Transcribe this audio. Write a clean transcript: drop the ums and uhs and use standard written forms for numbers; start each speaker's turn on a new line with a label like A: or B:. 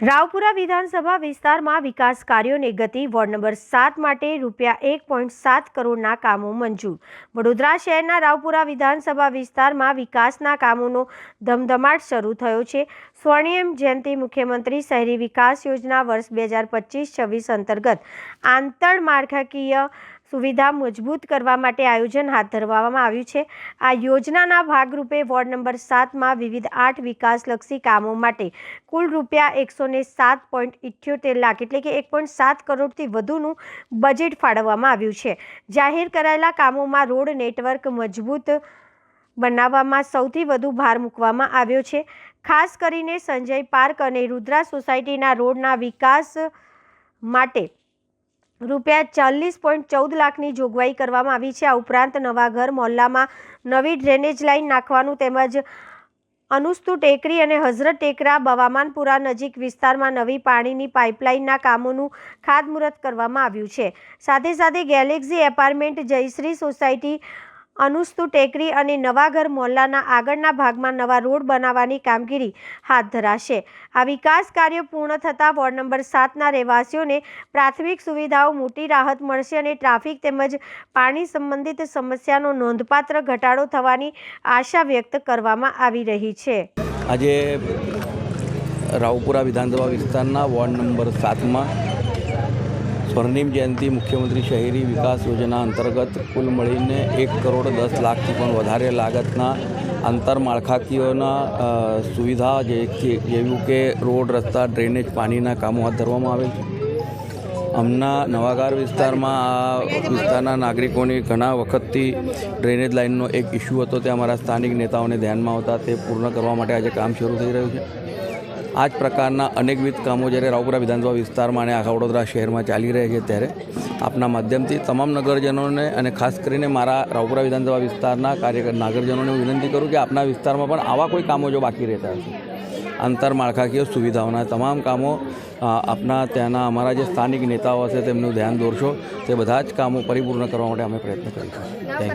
A: રાવપુરા વિધાનસભા વિસ્તારમાં વિકાસ કાર્યોને ગતિ વોર્ડ નંબર 7 માટે ₹1.7 કરોડના કામો મંજૂર। વડોદરા શહેરના રાવપુરા વિધાનસભા વિસ્તારમાં વિકાસના કામોનો ધમધમાટ શરૂ થયો છે। સ્વર્ણિમ જયંતિ મુખ્યમંત્રી શહેરી વિકાસ યોજના વર્ષ 2025-26 અંતર્ગત આંતરમાળખાકીય સુવિધા મજબૂત કરવા માટે આયોજન હાથ ધરવામાં આવ્યું છે। આ યોજનાના ભાગરૂપે વોર્ડ નંબર 7માં વિવિધ 8 વિકાસલક્ષી કામો માટે કુલ ₹107.78 લાખ એટલે કે 1.7 કરોડથી વધુનું બજેટ ફાળવવામાં આવ્યું છે। જાહેર કરાયેલા કામોમાં રોડ નેટવર્ક મજબૂત બનાવવામાં સૌથી વધુ ભાર મૂકવામાં આવ્યો છે। ખાસ કરીને સંજય પાર્ક અને રુદ્રા સોસાયટીના રોડના વિકાસ માટે ₹40.14 લાખની જોગવાઈ કરવામાં આવી છે। આ ઉપરાંત નવાઘર મોહલ્લામાં નવી ડ્રેનેજ લાઇન નાખવાનું તેમજ અનુસ્તુ ટેકરી અને હઝરત ટેકરા બવામાનપુરા નજીક વિસ્તારમાં નવી પાણીની પાઇપલાઇનના કામોનું ખાતમુહૂર્ત કરવામાં આવ્યું છે। સાથે સાથે ગેલેક્સી એપાર્ટમેન્ટ, જયશ્રી સોસાયટી, અનુસ્તુ ટેકરી અને નવાઘર મોહલ્લાના આગળના ભાગમાં નવા રોડ બનાવવાની કામગીરી હાથ ધરાશે। આ વિકાસ કાર્ય પૂર્ણ થતાં વોર્ડ નંબર 7ના રહેવાસીઓને પ્રાથમિક સુવિધાઓ મોટી રાહત મળશે અને ટ્રાફિક તેમજ પાણી સંબંધિત સમસ્યાનો નોંધપાત્ર ઘટાડો થવાની આશા વ્યક્ત કરવામાં આવી રહી છે।
B: આજે રાવપુરા વિધાનસભા વિસ્તારના વોર્ડ નંબર 7માં સ્વર્ણિમ જયંતિ મુખ્યમંત્રી શહેરી વિકાસ યોજના અંતર્ગત કુલ મળીને 1.10 લાખથી પણ વધારે લાગતના આંતરમાળખાકીયના સુવિધા જેવું કે રોડ, રસ્તા, ડ્રેનેજ, પાણીના કામો હાથ ધરવામાં આવેલ છે। હમણાં નવાગાર વિસ્તારમાં આ વિસ્તારના નાગરિકોની ઘણા વખતથી ડ્રેનેજ લાઇનનો એક ઇસ્યુ હતો, તે અમારા સ્થાનિક નેતાઓને ધ્યાનમાં આવતા તે પૂર્ણ કરવા માટે આજે કામ શરૂ થઈ રહ્યું છે। આ જ પ્રકારના અનેકવિધ કામો જ્યારે રાવપુરા વિધાનસભા વિસ્તારમાં અને આખા વડોદરા શહેરમાં ચાલી રહ્યા છે, ત્યારે આપના માધ્યમથી તમામ નગરજનોને અને ખાસ કરીને મારા રાવપુરા વિધાનસભા વિસ્તારના નાગરજનોને વિનંતી કરું કે આપના વિસ્તારમાં પણ આવા કોઈ કામો જો બાકી રહેતા હશે, આંતરમાળખાકીય સુવિધાઓના તમામ કામો આપના ત્યાંના અમારા જે સ્થાનિક નેતાઓ હશે તેમનું ધ્યાન દોરશો, તે બધા જ કામો પરિપૂર્ણ કરવા માટે અમે પ્રયત્ન કરીશું। Thank you.